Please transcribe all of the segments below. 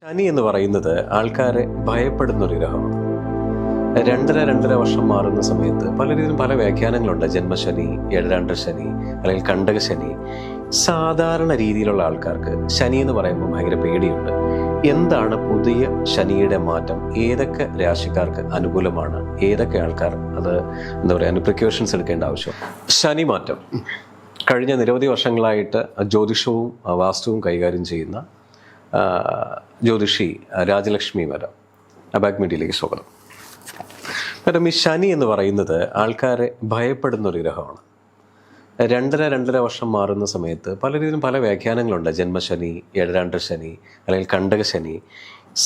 ശനി എന്ന് പറയുന്നത് ആൾക്കാരെ ഭയപ്പെടുന്ന ഒരു ഗ്രഹമാണ്. രണ്ടര വർഷം മാറുന്ന സമയത്ത് പലരീതിയിലും പല വ്യാഖ്യാനങ്ങളുണ്ട്. ജന്മശനി, ഏഴരാണ്ടര ശനി, അല്ലെങ്കിൽ കണ്ടക ശനി. സാധാരണ രീതിയിലുള്ള ആൾക്കാർക്ക് ശനി എന്ന് പറയുമ്പോൾ ഭയങ്കര പേടിയുണ്ട്. എന്താണ് പുതിയ ശനിയുടെ മാറ്റം? ഏതൊക്കെ രാശിക്കാർക്ക് അനുകൂലമാണ്? ഏതൊക്കെ ആൾക്കാർ അത് പ്രിക്കോഷൻസ് എടുക്കേണ്ട ആവശ്യം? ശനി മാറ്റം കഴിഞ്ഞ നിരവധി വർഷങ്ങളായിട്ട് ജ്യോതിഷവും വാസ്തുവും കൈകാര്യം ചെയ്യുന്ന ജ്യോതിഷി രാജലക്ഷ്മി മാഡം, അബാക് മീഡിയയിലേക്ക് സ്വാഗതം. മാഡം, ഈ ശനി എന്ന് പറയുന്നത് ആൾക്കാരെ ഭയപ്പെടുന്ന ഒരു ഗ്രഹമാണ്. രണ്ടര വർഷം മാറുന്ന സമയത്ത് പലരീതിയിലും പല വ്യാഖ്യാനങ്ങളുണ്ട്. ജന്മശനി, ഏഴരാണ്ടര ശനി, അല്ലെങ്കിൽ കണ്ടക ശനി.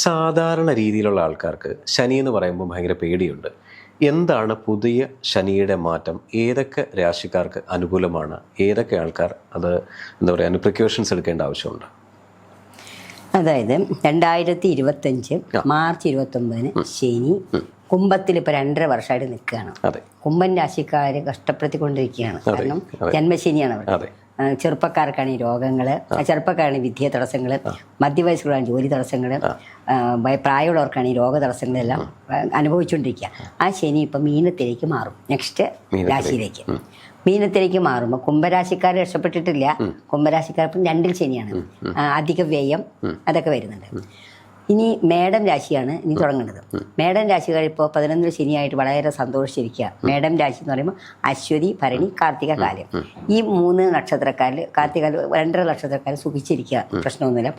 സാധാരണ രീതിയിലുള്ള ആൾക്കാർക്ക് ശനി എന്ന് പറയുമ്പോൾ ഭയങ്കര പേടിയുണ്ട്. എന്താണ് പുതിയ ശനിയുടെ മാറ്റം? ഏതൊക്കെ രാശിക്കാർക്ക് അനുകൂലമാണ്? ഏതൊക്കെ ആൾക്കാർ അത് പ്രിക്കോഷൻസ് എടുക്കേണ്ട ആവശ്യമുണ്ട്? അതായത് 2025 മാർച്ച് 29 ശനി കുംഭത്തിൽ ഇപ്പൊ 2.5 വർഷമായിട്ട് നിൽക്കുകയാണ്. കുംഭൻ രാശിക്കാര് കഷ്ടപ്പെടുത്തിക്കൊണ്ടിരിക്കുകയാണ്. കാരണം ജന്മശനിയാണ് അവർ. ചെറുപ്പക്കാർക്കാണ് ഈ രോഗങ്ങള്, ചെറുപ്പക്കാരാണ് വിദ്യ തടസ്സങ്ങള്, മധ്യവയസ്സുകളാണ് ജോലി തടസ്സങ്ങള്, പ്രായമുള്ളവർക്കാണ് ഈ രോഗ തടസ്സങ്ങളെല്ലാം അനുഭവിച്ചുകൊണ്ടിരിക്കുക. ആ ശനി ഇപ്പൊ മീനത്തിലേക്ക് മാറും. നെക്സ്റ്റ് രാശിയിലേക്ക് മീനത്തിലേക്ക് മാറുമ്പോൾ കുംഭരാശിക്കാർ രക്ഷപ്പെട്ടിട്ടില്ല. കുംഭരാശിക്കാർ ഇപ്പം 2ൽ ശനിയാണ്, അധിക വ്യയം അതൊക്കെ വരുന്നുണ്ട്. ഇനി മേടം രാശിയാണ് ഇനി തുടങ്ങേണ്ടത്. മേടം രാശിക്കാർ ഇപ്പോൾ 11ൽ ശനിയായിട്ട് വളരെ സന്തോഷിച്ചിരിക്കുക. മേടം രാശി എന്ന് പറയുമ്പോൾ അശ്വതി, ഭരണി, കാർത്തിക കാലം. ഈ 3 നക്ഷത്രക്കാരിൽ കാർത്തിക 2.5 നക്ഷത്രക്കാർ സുഖിച്ചിരിക്കുക, പ്രശ്നമൊന്നുമില്ല.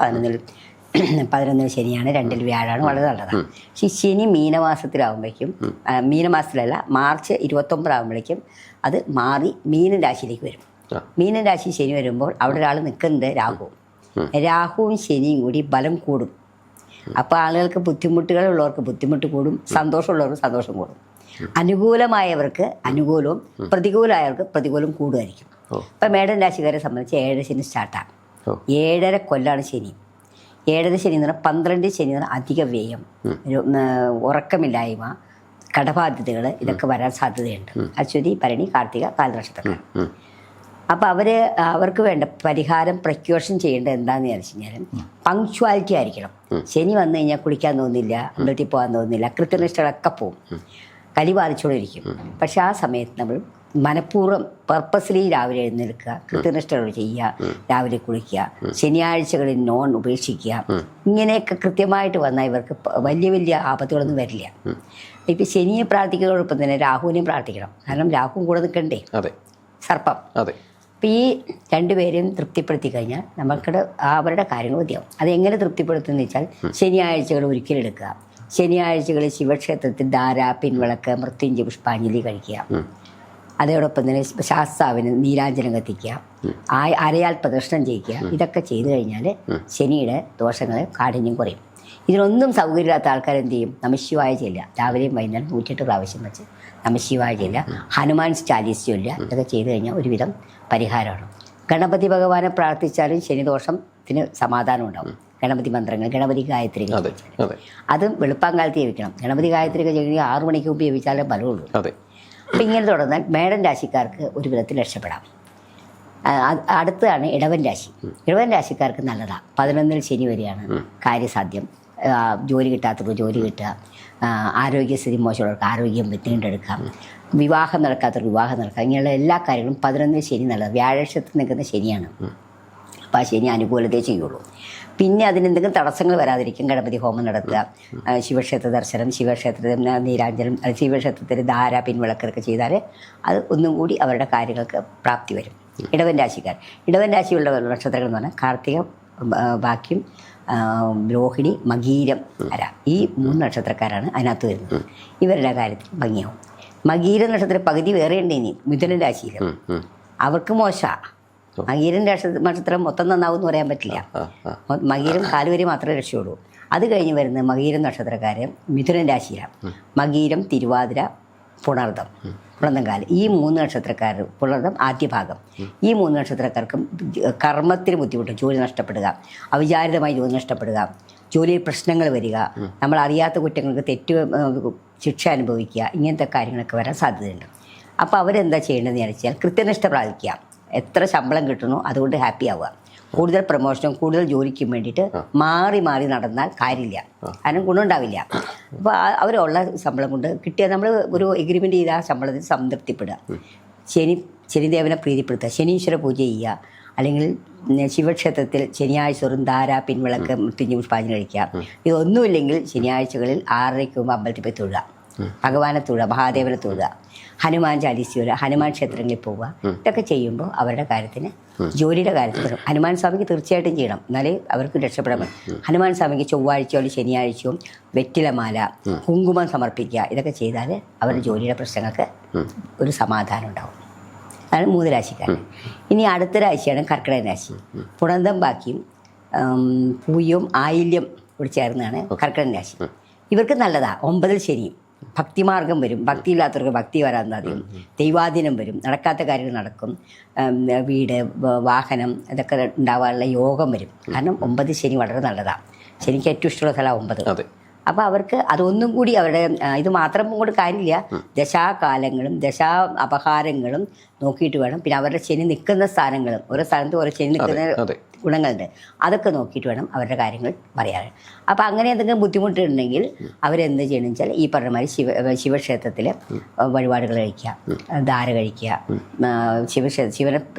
11ൽ ശനിയാണ്, 2ൽ വ്യാഴാണ്, വളരെ നല്ലതാണ്. പക്ഷേ ശനി മീനമാസത്തിലാവുമ്പോഴേക്കും, മീനമാസത്തിലല്ല മാർച്ച് 29 ആകുമ്പോഴേക്കും അത് മാറി മീനൻ രാശിയിലേക്ക് വരും. മീനൻ രാശി ശനി വരുമ്പോൾ അവിടെ ഒരാൾ നിൽക്കുന്നത് രാഹുവും ശനിയും കൂടി ബലം കൂടും. അപ്പോൾ ആളുകൾക്ക് ബുദ്ധിമുട്ടുകളുള്ളവർക്ക് ബുദ്ധിമുട്ട് കൂടും, സന്തോഷമുള്ളവർക്ക് സന്തോഷം കൂടും. അനുകൂലമായവർക്ക് അനുകൂലവും പ്രതികൂലമായവർക്ക് പ്രതികൂലം കൂടുമായിരിക്കും. ഇപ്പം മേടൻ രാശിക്കാരെ സംബന്ധിച്ച് 7 ശനി സ്റ്റാർട്ടാണ്. 7.5 കൊല്ലാണ് ശനി. 7.5 ശനി എന്ന് പറഞ്ഞാൽ 12 ശനി എന്ന് പറഞ്ഞാൽ അധിക വ്യയം, ഉറക്കമില്ലായ്മ, കടബാധ്യതകൾ ഇതൊക്കെ വരാൻ സാധ്യതയുണ്ട്. അശ്വതി, ഭരണി, കാർത്തിക കാലനക്ഷത്രക്കാർ. അപ്പോൾ അവർക്ക് വേണ്ട പരിഹാരം പ്രിക്കോഷൻ ചെയ്യേണ്ടത് എന്താണെന്ന് വിചാരിച്ചു കഴിഞ്ഞാൽ പങ്ക്ച്വാലിറ്റി ആയിരിക്കണം. ശനി വന്നു കഴിഞ്ഞാൽ കുളിക്കാൻ തോന്നില്ല, അമ്പലത്തിൽ പോകാൻ തോന്നില്ല, കൃത്യനിഷ്ഠകളൊക്കെ പോവും, കലി ബാധിച്ചുകൊണ്ടിരിക്കും. പക്ഷെ ആ സമയത്ത് നമ്മൾ മനഃപൂർവ്വം പർപ്പസ്ലി രാവിലെ എഴുന്നേൽക്കുക, കൃത്യനിഷ്ഠകൾ ചെയ്യുക, രാവിലെ കുളിക്കുക, ശനിയാഴ്ചകളിൽ നോൺ ഉപേക്ഷിക്കുക. ഇങ്ങനെയൊക്കെ കൃത്യമായിട്ട് വന്നാൽ ഇവർക്ക് വലിയ ആപത്തുകളൊന്നും വരില്ല. ഇപ്പം ശനിയെ പ്രാർത്ഥിക്കുന്നതോടൊപ്പം തന്നെ രാഹുവിനെയും പ്രാർത്ഥിക്കണം. കാരണം രാഹുവും കൂടെ നിൽക്കണ്ടേ, സർപ്പം. അപ്പം ഈ 2 പേരെയും തൃപ്തിപ്പെടുത്തി കഴിഞ്ഞാൽ നമ്മൾക്കിടെ അവരുടെ കാര്യങ്ങൾ മതിയാവും. അതെങ്ങനെ തൃപ്തിപ്പെടുത്തുമെന്ന് വെച്ചാൽ ശനിയാഴ്ചകൾ ഒരിക്കലെടുക്കുക. ശനിയാഴ്ചകളിൽ ശിവക്ഷേത്രത്തിൽ ധാര, പിൻവിളക്ക്, മൃത്യുഞ്ജയ പുഷ്പാഞ്ജലി കഴിക്കുക. അതോടൊപ്പം തന്നെ ശാസ്താവിന് നീരാഞ്ജനം കത്തിക്കുക, അരയാൽ പ്രദർശനം ചെയ്യിക്കുക. ഇതൊക്കെ ചെയ്തു കഴിഞ്ഞാൽ ശനിയുടെ ദോഷങ്ങൾ കാഠിന്യം കുറയും. ഇതിനൊന്നും സൗകര്യമില്ലാത്ത ആൾക്കാർ എന്ത് ചെയ്യും? നമഃശിവായ ചെല്ലുക. രാവിലെയും വൈകുന്നേരം 108 പ്രാവശ്യം വെച്ച് നമഃശിവായ ചെല്ലുക, ഹനുമാൻ ചാലീസ് ചൊല്ലുക. ഇതൊക്കെ ചെയ്തു കഴിഞ്ഞാൽ ഒരുവിധം പരിഹാരമാണ്. ഗണപതി ഭഗവാനെ പ്രാർത്ഥിച്ചാലും ശനിദോഷത്തിന് സമാധാനം ഉണ്ടാവും. ഗണപതി മന്ത്രങ്ങൾ, ഗണപതി ഗായത്രി അതും വെളുപ്പാങ്കാലത്ത് ജപിക്കണം. ഗണപതി ഗായത്രി ഒക്കെ ചെയ്യണമെങ്കിൽ 6 മണിക്ക് മുമ്പ് ജപിച്ചാലേ ഫലമുള്ളൂ. അപ്പം ഇങ്ങനെ തുടർന്നാൽ മേടൻ രാശിക്കാർക്ക് ഒരു വിധത്തിൽ രക്ഷപ്പെടാം. അടുത്തതാണ് ഇടവൻ രാശി. ഇടവൻ രാശിക്കാർക്ക് നല്ലതാണ്. 11ൽ ശനി വരെയാണ് കാര്യസാധ്യം. ജോലി കിട്ടാത്തവർക്ക് ജോലി കിട്ടുക, ആരോഗ്യസ്ഥിതി മോശമുള്ളവർക്ക് ആരോഗ്യം വീണ്ടെടുക്കാം, വിവാഹം നടക്കാത്തവർക്ക് വിവാഹം നടക്കാം. ഇങ്ങനെയുള്ള എല്ലാ കാര്യങ്ങളും 11ൽ ശനി നല്ലത്. വ്യാഴക്ഷത്തിൽ നിൽക്കുന്ന ശനിയാണ്. അപ്പോൾ ആ ശനി അനുകൂലതയെ ചെയ്യുള്ളൂ. പിന്നെ അതിനെന്തെങ്കിലും തടസ്സങ്ങൾ വരാതിരിക്കും ഗണപതി ഹോമം നടത്തുക, ശിവക്ഷേത്ര ദർശനം, ശിവക്ഷേത്രത്തിൽ നീരാഞ്ജനം, ശിവക്ഷേത്രത്തിൽ ധാര, പിൻവിളക്കൊക്കെ ചെയ്താൽ അത് ഒന്നും കൂടി അവരുടെ കാര്യങ്ങൾക്ക് പ്രാപ്തി വരും. ഇടവൻ രാശിക്കാർ, ഇടവൻ രാശിയുള്ള നക്ഷത്രങ്ങൾ എന്ന് പറഞ്ഞാൽ കാർത്തിക, ബാക്കിയും രോഹിണി, മകീരം, അര, ഈ 3 നക്ഷത്രക്കാരാണ് അതിനകത്ത് വരുന്നത്. ഇവരുടെ കാര്യത്തിൽ ഭംഗിയാവും. മകീരം നക്ഷത്രം പകുതി വേറെ ഉണ്ട്. ഇനി മിഥുന രാശിയിൽ അവർക്ക് മോശമാണ്. മകീരൻ നക്ഷത്രം മൊത്തം നന്നാവും എന്ന് പറയാൻ പറ്റില്ല. മകീരം കാലുവരെ മാത്രമേ രക്ഷയുള്ളൂ. അത് കഴിഞ്ഞ് വരുന്ന മകീരം നക്ഷത്രക്കാർ മിഥുനൻ രാശിയിലാണ്. മകീരം, തിരുവാതിര, പുണർദം, പുണർദംകാല്, ഈ 3 നക്ഷത്രക്കാർ, പുണർദം ആദ്യ ഭാഗം, ഈ 3 നക്ഷത്രക്കാർക്കും കർമ്മത്തിന് ബുദ്ധിമുട്ട്, ജോലി നഷ്ടപ്പെടുക, അവിചാരിതമായി ജോലി നഷ്ടപ്പെടുക, ജോലിയിൽ പ്രശ്നങ്ങൾ വരിക, നമ്മൾ അറിയാത്ത കുറ്റങ്ങൾക്ക് ശിക്ഷ അനുഭവിക്കുക, ഇങ്ങനത്തെ കാര്യങ്ങളൊക്കെ വരാൻ സാധ്യതയുണ്ട്. അപ്പോൾ അവരെന്താ ചെയ്യേണ്ടതെന്ന് വെച്ചാൽ കൃത്യനിഷ്ഠ പ്രാപിക്കുക. എത്ര ശമ്പളം കിട്ടുന്നു അതുകൊണ്ട് ഹാപ്പി ആവുക. കൂടുതൽ പ്രൊമോഷനും കൂടുതൽ ജോലിക്കും വേണ്ടിയിട്ട് മാറി മാറി നടന്നാൽ കാര്യമില്ല, കാരണം ഗുണമുണ്ടാവില്ല. അപ്പോൾ അവരുള്ള ശമ്പളം കൊണ്ട് കിട്ടിയ നമ്മൾ ഒരു എഗ്രിമെൻ്റ് ചെയ്ത ആ ശമ്പളത്തിൽ സംതൃപ്തിപ്പെടുക. ശനിദേവനെ പ്രീതിപ്പെടുത്തുക, ശനീശ്വര പൂജ ചെയ്യുക, അല്ലെങ്കിൽ ശിവക്ഷേത്രത്തിൽ ശനിയാഴ്ച ഒരു ധാര, പിൻവിളക്ക്, മൃത്യുഞ്ജയ പുഷ്പാഞ്ജലി കഴിക്കുക. ഇതൊന്നുമില്ലെങ്കിൽ ശനിയാഴ്ചകളിൽ 6:30 മുമ്പ് അമ്പലത്തിൽ പോയി തൊഴുക, ഭഗവാനെ തൊഴുക, മഹാദേവനെ തൊഴുക, ഹനുമാൻ ചാലീസ വരിക, ഹനുമാൻ ക്ഷേത്രങ്ങളിൽ പോവുക. ഇതൊക്കെ ചെയ്യുമ്പോൾ അവരുടെ കാര്യത്തിന്, ജോലിയുടെ കാര്യത്തിൽ വരും. ഹനുമാൻ സ്വാമിക്ക് തീർച്ചയായിട്ടും ചെയ്യണം, എന്നാലേ അവർക്ക് രക്ഷപ്പെടാൻ പറ്റും. ഹനുമാൻ സ്വാമിക്ക് ചൊവ്വാഴ്ചയോ ശനിയാഴ്ചയോ വെറ്റിലമാല, കുങ്കുമം സമർപ്പിക്കുക. ഇതൊക്കെ ചെയ്താൽ അവരുടെ ജോലിയുടെ പ്രശ്നങ്ങൾക്ക് ഒരു സമാധാനം ഉണ്ടാവും. അതാണ് 3 രാശിക്കാരൻ. ഇനി അടുത്ത രാശിയാണ് കർക്കിടക രാശി. പുണന്തം ബാക്കിയും പൂയും ആയില്യം കൂടി ചേർന്നാണ് കർക്കിടക രാശി. ഇവർക്ക് നല്ലതാണ്. 9 ശനിയും, ഭക്തിമാർഗം വരും, ഭക്തിയില്ലാത്തവർക്ക് ഭക്തി വരാൻ സാധിക്കും, ദൈവാധീനം വരും, നടക്കാത്ത കാര്യങ്ങൾ നടക്കും, വീട്, വാഹനം ഇതൊക്കെ ഉണ്ടാവാനുള്ള യോഗം വരും. കാരണം 9 ശനി വളരെ നല്ലതാണ്. ശനിക്ക് ഏറ്റവും ഇഷ്ടമുള്ള സ്ഥലം 9. അപ്പോൾ അവർക്ക് അതൊന്നും കൂടി അവരുടെ ഇത് മാത്രം കൊണ്ട് കാര്യമില്ല, ദശാകാലങ്ങളും ദശാ അപഹാരങ്ങളും നോക്കിയിട്ട് വേണം. പിന്നെ അവരുടെ ശനി നിൽക്കുന്ന സ്ഥാനങ്ങളും, ഓരോ സ്ഥലത്തും ഓരോ ശനി നിൽക്കുന്ന ഗുണങ്ങളുണ്ട്, അതൊക്കെ നോക്കിയിട്ട് വേണം അവരുടെ കാര്യങ്ങൾ പറയാൻ. അപ്പോൾ അങ്ങനെ എന്തെങ്കിലും ബുദ്ധിമുട്ടുണ്ടെങ്കിൽ അവരെന്ത് ചെയ്യണമെന്ന് വെച്ചാൽ ഈ പറഞ്ഞ മാതിരി ശിവക്ഷേത്രത്തിൽ വഴിപാടുകൾ കഴിക്കുക, ധാര കഴിക്കുക,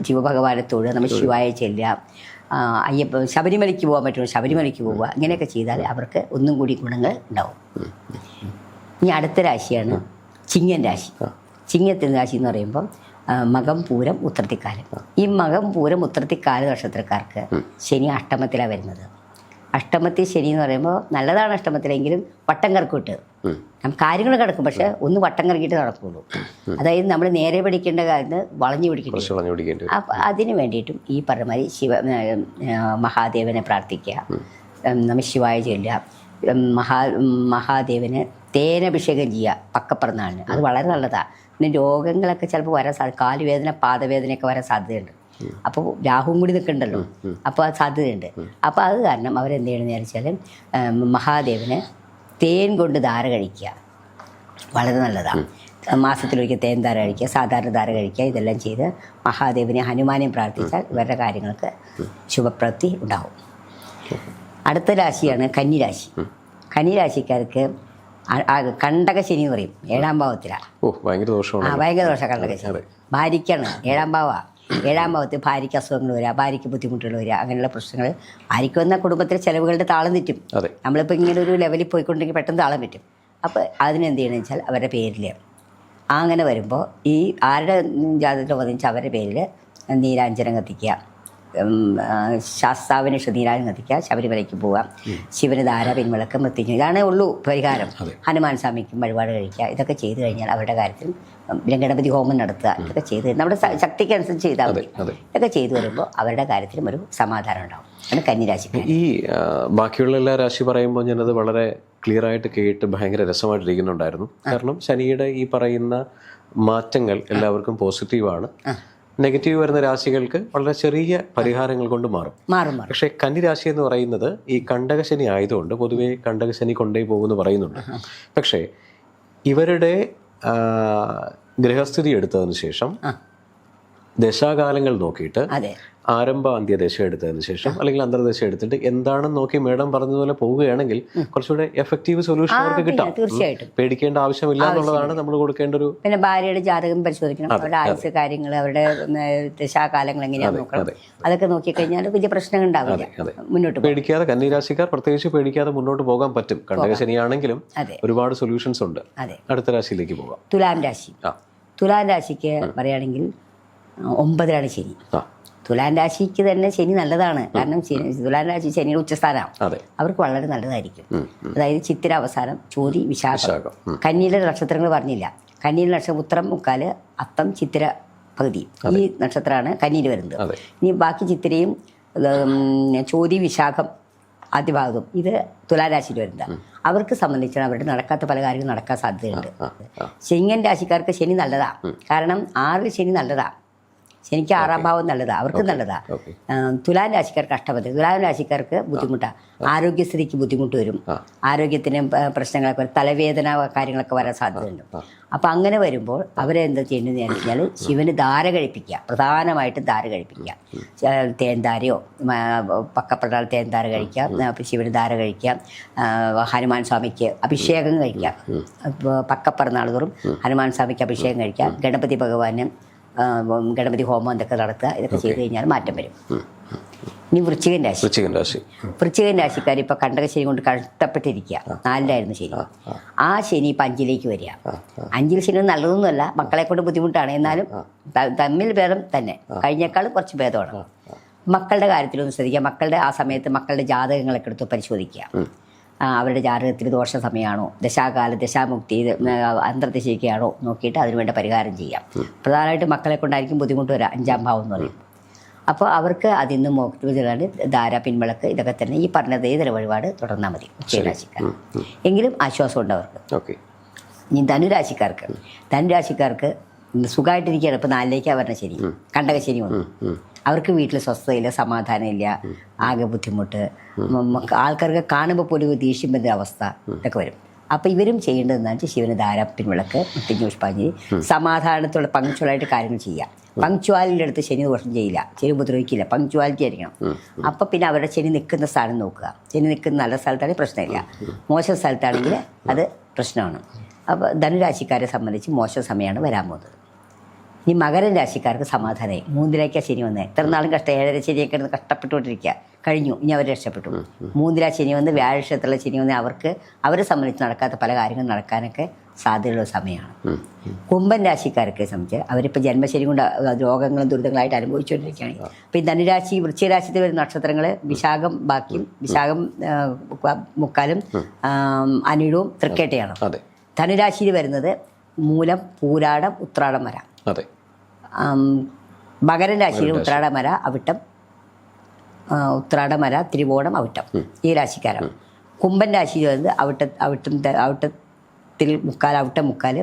ശിവഭഗവാനെ തൊഴുക, നമ്മൾ ശിവായ ചെല്ലുക, ശബരിമലയ്ക്ക് പോകാൻ പറ്റുമോ ശബരിമലയ്ക്ക് പോവുക. ഇങ്ങനെയൊക്കെ ചെയ്താൽ അവർക്ക് ഒന്നും കൂടി ഗുണങ്ങൾ ഉണ്ടാവും. ഇനി അടുത്ത രാശിയാണ് ചിങ്ങൻ രാശി. ചിങ്ങത്തിൻ രാശി എന്ന് പറയുമ്പോൾ മകം, പൂരം, ഉത്രത്തിക്കാലം. ഈ മകം, പൂരം, ഉത്രത്തിക്കാല നക്ഷത്രക്കാർക്ക് ശനി അഷ്ടമത്തിലാണ് വരുന്നത്. അഷ്ടമത്തിൽ ശനി എന്ന് പറയുമ്പോൾ നല്ലതാണ് അഷ്ടമത്തിലെങ്കിലും വട്ടം കറക്കിട്ട് കാര്യങ്ങൾ കിടക്കും, പക്ഷെ ഒന്ന് വട്ടം കറക്കിയിട്ട് നടക്കുള്ളൂ. അതായത് നമ്മൾ നേരെ പിടിക്കേണ്ട കാര്യത്തിന് വളഞ്ഞു പിടിക്കേണ്ടി. അപ്പം അതിന് വേണ്ടിയിട്ടും ഈ പറഞ്ഞമാതിരി മഹാദേവനെ പ്രാർത്ഥിക്കുക, നമ്മൾ ശിവായ ചൊല്ലുക, മഹാദേവന് തേനഭിഷേകം ചെയ്യുക പക്കപ്പിറന്നാളിന്. അത് വളരെ നല്ലതാണ്. പിന്നെ രോഗങ്ങളൊക്കെ ചിലപ്പോൾ വരാൻ കാലുവേദന, പാദവേദനയൊക്കെ വരാൻ സാധ്യതയുണ്ട്. അപ്പോൾ രാഹുവും കൂടി നിൽക്കണ്ടല്ലോ, അപ്പോൾ അത് സാധ്യതയുണ്ട്. അപ്പോൾ അത് കാരണം അവരെന്ത് ചെയ്യണമെന്ന് വെച്ചാൽ മഹാദേവന് തേൻ കൊണ്ട് ധാര കഴിക്കുക, വളരെ നല്ലതാണ്. മാസത്തിലൊരിക്കൽ തേൻ ധാര കഴിക്കുക, സാധാരണ ധാര കഴിക്കുക. ഇതെല്ലാം ചെയ്ത് മഹാദേവനെ, ഹനുമാനെയും പ്രാർത്ഥിച്ചാൽ ഇവരുടെ കാര്യങ്ങൾക്ക് ശുഭപ്രവൃത്തി ഉണ്ടാവും. അടുത്ത രാശിയാണ് കന്നിരാശി. കന്നിരാശിക്കാർക്ക് കണ്ടകശനി എന്ന് പറയും, 7ാം ഭാവത്തിലാണ്. ഭയങ്കര ദോഷം കണ്ടകശനി. ഭാര്യയ്ക്കാണ് 7ാം ഭാവമാണ്. 7ാം ഭാവത്തിൽ ഭാര്യയ്ക്ക് അസുഖങ്ങൾ വരിക, ഭാര്യയ്ക്ക് ബുദ്ധിമുട്ടുകൾ വരിക, അങ്ങനെയുള്ള പ്രശ്നങ്ങൾ. ഭാര്യയ്ക്ക് വന്ന കുടുംബത്തിലെ ചിലവുകളുടെ താളം തെറ്റും. നമ്മളിപ്പോൾ ഇങ്ങനെ ഒരു ലെവലിൽ പോയിക്കൊണ്ടെങ്കിൽ പെട്ടെന്ന് താളം പറ്റും. അപ്പോൾ അതിനെന്ത് ചെയ്യണമെന്ന് വെച്ചാൽ അവരുടെ പേരിൽ അങ്ങനെ വരുമ്പോൾ ഈ ആരുടെ ജാതകത്തിൽ വന്നിച്ചാൽ അവരുടെ പേരിൽ നീരാഞ്ജനം കത്തിക്കുക, ശാസ്താവിന് നീരാഞ്ജനം കത്തിക്കുക, ശബരിമലയ്ക്ക് പോവുക, ശിവന് ധാര, പിൻവിളക്ക്, മൃത്യുഞ്ജയം, ഇതാണേ ഉള്ളൂ പരിഹാരം. ഹനുമാൻ സ്വാമിക്കും വഴിപാട് കഴിക്കുക. ഇതൊക്കെ ചെയ്തു കഴിഞ്ഞാൽ അവരുടെ കാര്യത്തിൽ ഗണപതി ഹോമം നടത്തുക. ഇതൊക്കെ ചെയ്ത് നമ്മുടെ ശക്തിക്ക് അനുസരിച്ച് ചെയ്താൽ മതി. ഇതൊക്കെ ചെയ്തു വരുമ്പോൾ അവരുടെ കാര്യത്തിലും ഒരു സമാധാനം ഉണ്ടാവും. ആണ് കന്നിരാശി. ഈ ബാക്കിയുള്ള എല്ലാ രാശി പറയുമ്പോൾ ഞാനത് വളരെ ക്ലിയർ ആയിട്ട് കേട്ട് ഭയങ്കര രസമായിട്ടിരിക്കുന്നുണ്ടായിരുന്നു. കാരണം ശനിയുടെ ഈ പറയുന്ന മാറ്റങ്ങൾ എല്ലാവർക്കും പോസിറ്റീവാണ്. നെഗറ്റീവ് വരുന്ന രാശികൾക്ക് വളരെ ചെറിയ പരിഹാരങ്ങൾ കൊണ്ട് മാറും. പക്ഷേ കന്നിരാശി എന്ന് പറയുന്നത് ഈ കണ്ടകശനി ആയതുകൊണ്ട് പൊതുവേ കണ്ടകശനി കൊണ്ടേ പോകുമെന്ന് പറയുന്നുണ്ട്. പക്ഷേ ഇവരുടെ ഗ്രഹസ്ഥിതി എടുത്തതിന് ശേഷം ദശാകാലങ്ങൾ നോക്കിയിട്ട് ആരംഭ അന്ത്യദശ എടുത്തതിന് ശേഷം അല്ലെങ്കിൽ അന്തർദശ എടുത്തിട്ട് എന്താണെന്ന് നോക്കി മേഡം പറഞ്ഞതുപോലെ പോവുകയാണെങ്കിൽ കുറച്ചുകൂടെ എഫക്റ്റീവ് സൊല്യൂഷൻ അവർക്ക് കിട്ടാം. തീർച്ചയായിട്ടും പേടിക്കേണ്ട ആവശ്യമില്ല എന്നുള്ളതാണ് നമ്മൾ കൊടുക്കേണ്ട ഒരു. പിന്നെ ഭാര്യയുടെ ജാതകം പരിശോധിക്കണം, അവരുടെ ആയുസ് കാര്യങ്ങൾ, അവരുടെ ദശാകാലങ്ങൾ എങ്ങനെയാണെന്ന് നോക്കണം. അതൊക്കെ നോക്കിക്കഴിഞ്ഞാൽ വലിയ പ്രശ്നങ്ങൾ ഉണ്ടാവില്ല. മുന്നോട്ട് പേടിക്കാതെ കന്നിരാശിക്കാർ പ്രത്യേകിച്ച് പേടിക്കാതെ മുന്നോട്ട് പോകാൻ പറ്റും. കണ്ടകശനിയാണെങ്കിലും ഒരുപാട് സൊല്യൂഷൻസ് ഉണ്ട്. അടുത്ത രാശിയിലേക്ക് പോകാം. തുലാം രാശി. തുലാം രാശിക്ക് പറയുകയാണെങ്കിൽ 9ാണ് ശനി. തുലാം രാശിക്ക് തന്നെ ശനി നല്ലതാണ്. കാരണം തുലാം രാശി ശനിയുടെ ഉച്ചസ്ഥാനമാണ്. അവർക്ക് വളരെ നല്ലതായിരിക്കും. അതായത് ചിത്തിര അവസാനം, ചോതി, വിശാഖം. കന്നിയിലെ നക്ഷത്രങ്ങൾ പറഞ്ഞില്ല. കന്നിയിലെ നക്ഷത്രം ഉത്തരം, മുക്കാല്, അത്തം, ചിത്തിര പകുതി. ഈ നക്ഷത്രമാണ് കന്നിയിൽ വരുന്നത്. ഇനി ബാക്കി ചിത്തിരയും ചോതി, വിശാഖം ആദ്യ ഭാഗത്തും ഇത് തുലാരാശിയിൽ വരുന്നത്. അവർക്ക് സംബന്ധിച്ചാണ് അവരുടെ നടക്കാത്ത പല കാര്യങ്ങളും നടക്കാൻ സാധ്യതയുണ്ട്. ചിങ്ങൻ രാശിക്കാർക്ക് ശനി നല്ലതാണ്. കാരണം 6 ശനി നല്ലതാണ്. ശനിക്ക് 6-ാം ഭാവം നല്ലതാ, അവർക്ക് നല്ലതാ. തുലാം രാശിക്കാർക്ക് അഷ്ടമത്തിൽ, തുലാം രാശിക്കാർക്ക് ബുദ്ധിമുട്ടാണ്, ആരോഗ്യസ്ഥിതിക്ക് ബുദ്ധിമുട്ട് വരും, ആരോഗ്യത്തിന് പ്രശ്നങ്ങളൊക്കെ വരും, തലവേദന കാര്യങ്ങളൊക്കെ വരാൻ സാധ്യതയുണ്ട്. അപ്പം അങ്ങനെ വരുമ്പോൾ അവരെന്താ ചെയ്യേണ്ടതെന്ന് വെച്ചാൽ ശിവന് ധാര കഴിപ്പിക്കുക, പ്രധാനമായിട്ടും ധാര കഴിപ്പിക്കുക. തേൻധാരയോ പക്കപ്രധാന തേൻധാര കഴിക്കുക, ശിവന് ധാര കഴിക്കുക, ഹനുമാൻ സ്വാമിക്ക് അഭിഷേകം കഴിക്കുക, പക്കപ്പിറന്നാൾ തോറും ഹനുമാൻ സ്വാമിക്ക് അഭിഷേകം കഴിക്കുക, ഗണപതി ഭഗവാന് ഗണപതി ഹോമം എന്തൊക്കെ നടത്തുക, ഇതൊക്കെ ചെയ്ത് കഴിഞ്ഞാൽ മാറ്റം വരും. ഇനി വൃശ്ചികൻ രാശി, വൃശ്ചികൻ രാശിക്കാർ ഇപ്പോൾ കണ്ടകശനി കൊണ്ട് കഷ്ടപ്പെട്ടിരിക്കുക. 4-ലായിരുന്നു ശനി, ആ ശനി ഇപ്പം 5-ലേക്ക് വരിക. 5-ൽ ശനി നല്ലതൊന്നുമല്ല, മക്കളെ കൊണ്ട് ബുദ്ധിമുട്ടാണ്, എന്നാലും തമ്മിൽ ഭേദം തന്നെ, കഴിഞ്ഞേക്കാളും കുറച്ച് ഭേദമാണ്. മക്കളുടെ കാര്യത്തിലൊന്ന് ശ്രദ്ധിക്കുക, മക്കളുടെ ആ സമയത്ത് മക്കളുടെ ജാതകങ്ങളൊക്കെ എടുത്ത് പരിശോധിക്കുക. അവരുടെ ജാതകത്തിൽ ദോഷ സമയമാണോ, ദശാകാല ദശാമുക്തി അന്തർദശയ്ക്കാണോ നോക്കിയിട്ട് അതിനുവേണ്ട പരിഹാരം ചെയ്യാം. പ്രധാനമായിട്ടും മക്കളെ കൊണ്ടായിരിക്കും ബുദ്ധിമുട്ട് വരാം, 5-ാം ഭാവം എന്ന് പറയും. അപ്പോൾ അവർക്ക് അതിന്ന് മോക്തിലാണ് ധാര, പിൻവിളക്ക്, ഇതൊക്കെ തന്നെ ഈ പറഞ്ഞത് ഏതൊരു വഴിപാട് തുടർന്നാൽ മതി വൃശ്ചികരാശിക്കാർ, എങ്കിലും ആശ്വാസം ഉണ്ട് അവർക്ക്. ഇനി ധനുരാശിക്കാർക്ക് സുഖമായിട്ടിരിക്കുകയാണ്. ഇപ്പോൾ 4-ലേക്ക് വരണ ശനി, കണ്ടകശനി വന്നു, അവർക്ക് വീട്ടിൽ സ്വസ്ഥതയില്ല, സമാധാനമില്ല, ആകെ ബുദ്ധിമുട്ട്, ആൾക്കാർക്ക് കാണുമ്പോൾ പോലും ദേഷ്യം വരുന്ന അവസ്ഥ ഇതൊക്കെ വരും. അപ്പോൾ ഇവരും ചെയ്യേണ്ടതെന്ന് വെച്ചാൽ ശിവന് ധാര, പിൻവിളക്ക്, മുത്തഞ്ഞി പുഷ്പാഞ്ജലി, സമാധാനത്തോടെ പങ്ക്ച്വലായിട്ട് കാര്യങ്ങൾ ചെയ്യാം. പങ്ക്ച്വാലിൻ്റെ അടുത്ത് ശനി ദോഷം ചെയ്യില്ല, ശനി ഉപദ്രവിക്കില്ല, പങ്ക്ച്വാലിറ്റി ആയിരിക്കണം. അപ്പോൾ പിന്നെ അവരുടെ ശനി നിൽക്കുന്ന സ്ഥാനം നോക്കുക. ശനി നിൽക്കുന്ന നല്ല സ്ഥലത്താണെങ്കിൽ പ്രശ്നമില്ല, മോശം സ്ഥലത്താണെങ്കിൽ അത് പ്രശ്നമാണ്. അപ്പോൾ ധനുരാശിക്കാരെ സംബന്ധിച്ച് മോശം സമയമാണ് വരാൻ പോകുന്നത്. ഇനി മകരൻ രാശിക്കാർക്ക് സമാധാനമായി, 3-ലേക്ക് ശനി വന്നേ, ഇത്ര നാളും 7-ര ശനിയൊക്കെ ഇരുന്ന് കഷ്ടപ്പെട്ടുകൊണ്ടിരിക്കുക, കഴിഞ്ഞു, ഇനി അവർ രക്ഷപ്പെട്ടു. 3-ര ശനി വന്ന് വ്യാഴക്ഷേത്രത്തിലെ ശനി വന്ന് അവരെ സംബന്ധിച്ച് നടക്കാത്ത പല കാര്യങ്ങളും നടക്കാനൊക്കെ സാധ്യതയുള്ള സമയമാണ്. കുംഭൻ രാശിക്കാരൊക്കെ സംബന്ധിച്ച് അവരിപ്പോൾ ജന്മശനി കൊണ്ട് രോഗങ്ങളും ദുരിതങ്ങളായിട്ട് അനുഭവിച്ചുകൊണ്ടിരിക്കുകയാണ്. അപ്പോൾ ഈ ധനുരാശി, വൃശ്ചികരാശിയിൽ വരുന്ന നക്ഷത്രങ്ങൾ വിശാഖം ബാക്കിയും, വിശാഖം മുക്കാലും, അനിഴവും തൃക്കേട്ടയാണ്. ധനുരാശിയിൽ വരുന്നത് മൂലം, പൂരാടം, ഉത്രാടം വരാം. മകരൻ രാശിയിൽ ഉത്രാടമര, അവിട്ടം, ഉത്രാടമര, തിരുവോണം, അവിട്ടം, ഈ രാശിക്കാരാണ്. കുംഭൻ രാശിയിൽ വരുന്നത് അവിട്ടത്തിൽ അവിട്ടം മുക്കാൽ,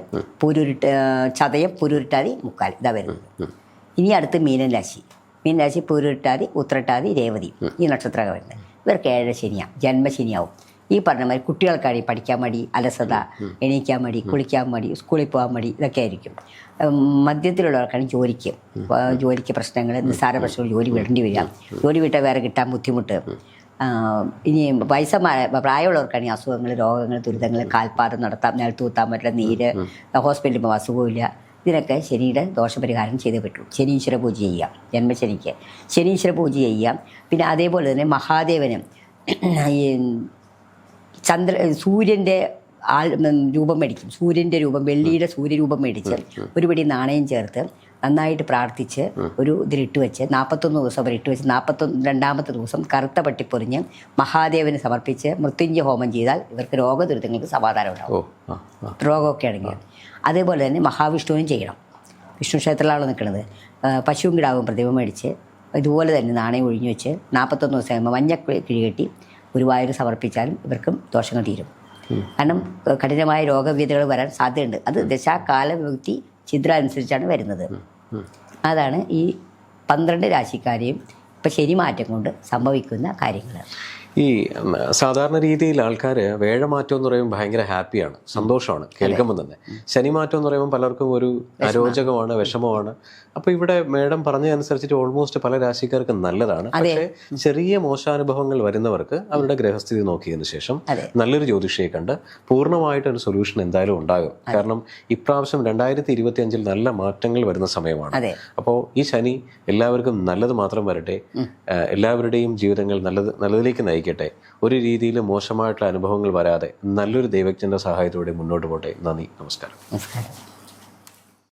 ചതയം, പുരുരുട്ടാതി മുക്കാൽ, ഇതാ വരുന്നത്. ഇനി അടുത്ത് മീനൻ രാശി പൂരുരുട്ടാതി, ഉത്രട്ടാതി, രേവതി, ഈ നക്ഷത്രങ്ങൾ വരുന്നത്. ഇവർക്ക് 7-ര ശനിയാണ്, ജന്മശനിയാവും. ഈ പറഞ്ഞ മാതിരി കുട്ടികൾക്കാണ് പഠിക്കാൻ മടി, അലസത, എണീക്കാൻ മടി, കുളിക്കാൻ മടി, സ്കൂളിൽ പോകാൻ മടി, ഇതൊക്കെ ആയിരിക്കും. മധ്യത്തിലുള്ളവർക്കാണ് ജോലിക്ക് പ്രശ്നങ്ങൾ, നിസ്സാര പ്രശ്നങ്ങൾ, ജോലി വിടേണ്ടി വരിക, ജോലി വിട്ടാൽ വേറെ കിട്ടാൻ ബുദ്ധിമുട്ട്. ഇനി പ്രായമുള്ളവർക്കാണെങ്കിൽ അസുഖങ്ങൾ, രോഗങ്ങൾ, ദുരിതങ്ങൾ, കാൽപ്പാദം നടത്താം, നിലത്തൂത്താൻ പറ്റില്ല, നീര്, ഹോസ്പിറ്റലിൽ പോകാൻ അസുഖമില്ല, ഇതിനൊക്കെ ശനിയുടെ ദോഷപരിഹാരം ചെയ്തേ പറ്റൂ. ശനീശ്വര പൂജ ചെയ്യാം, ജന്മശനിക്ക് ശനീശ്വര പൂജ ചെയ്യാം. പിന്നെ അതേപോലെ തന്നെ മഹാദേവനും ഈ സൂര്യൻ്റെ രൂപം മേടിക്കും, സൂര്യൻ്റെ രൂപം, വെള്ളിയുടെ സൂര്യരൂപം മേടിച്ച് ഒരു പിടി നാണയം ചേർത്ത് നന്നായിട്ട് പ്രാർത്ഥിച്ച് ഒരു ഇതിലിട്ട് വെച്ച് 41 ദിവസം അവർ ഇട്ട് വെച്ച് 42-ാമത്തെ ദിവസം കറുത്ത പട്ടിപ്പൊറിഞ്ഞ് മഹാദേവന് സമർപ്പിച്ച് മൃത്യുഞ്ജയ ഹോമം ചെയ്താൽ ഇവർക്ക് രോഗദുരിതങ്ങൾക്ക് സമാധാനം ഉണ്ടാവും, രോഗമൊക്കെ ആണെങ്കിൽ. അതേപോലെ തന്നെ മഹാവിഷ്ണുവിനും ചെയ്യണം. വിഷ്ണു ക്ഷേത്രത്തിലാണ് നിൽക്കുന്നത്. പശുവും കിടാവും പ്രതിമ മേടിച്ച് ഇതുപോലെ തന്നെ നാണയം ഒഴിഞ്ഞു വെച്ച് 41 ദിവസം കഴിയുമ്പോൾ മഞ്ഞ കിഴികെട്ടി ഗുരുവായൂർ സമർപ്പിച്ചാലും ഇവർക്കും ദോഷങ്ങൾ തീരും. കാരണം കഠിനമായ രോഗവ്യതകൾ വരാൻ സാധ്യതയുണ്ട്. അത് ദശാകാല വിഭക്തി ഛിദ്ര അനുസരിച്ചാണ് വരുന്നത്. അതാണ് ഈ 12 രാശിക്കാരെയും ഇപ്പം ശനി മാറ്റം കൊണ്ട് സംഭവിക്കുന്ന കാര്യങ്ങൾ. ഈ സാധാരണ രീതിയിൽ ആൾക്കാർ വേഴമാറ്റം എന്ന് പറയുമ്പോൾ ഭയങ്കര ഹാപ്പിയാണ്, സന്തോഷമാണ് കേൾക്കുമ്പോൾ തന്നെ. ശനിമാറ്റം എന്ന് പറയുമ്പോൾ പലർക്കും ഒരു അരോചകമാണ്, വിഷമമാണ്. അപ്പോൾ ഇവിടെ മേഡം പറഞ്ഞതനുസരിച്ചിട്ട് ഓൾമോസ്റ്റ് പല രാശിക്കാർക്ക് നല്ലതാണ്. പക്ഷേ ചെറിയ മോശാനുഭവങ്ങൾ വരുന്നവർക്ക് അവരുടെ ഗ്രഹസ്ഥിതി നോക്കിയതിന് ശേഷം നല്ലൊരു ജ്യോതിഷിയെ കണ്ട് പൂർണ്ണമായിട്ടൊരു സൊല്യൂഷൻ എന്തായാലും ഉണ്ടാകും. കാരണം ഇപ്രാവശ്യം 2025 നല്ല മാറ്റങ്ങൾ വരുന്ന സമയമാണ്. അപ്പോൾ ഈ ശനി എല്ലാവർക്കും നല്ലത് മാത്രം വരട്ടെ, എല്ലാവരുടെയും ജീവിതങ്ങൾ നല്ലതിലേക്ക് നയിക്കട്ടെ. ഒരു രീതിയിൽ മോശമായിട്ടുള്ള അനുഭവങ്ങൾ വരാതെ നല്ലൊരു ദൈവജ്ഞന്റെ സഹായത്തോടെ മുന്നോട്ട് പോട്ടെ. നന്ദി, നമസ്കാരം.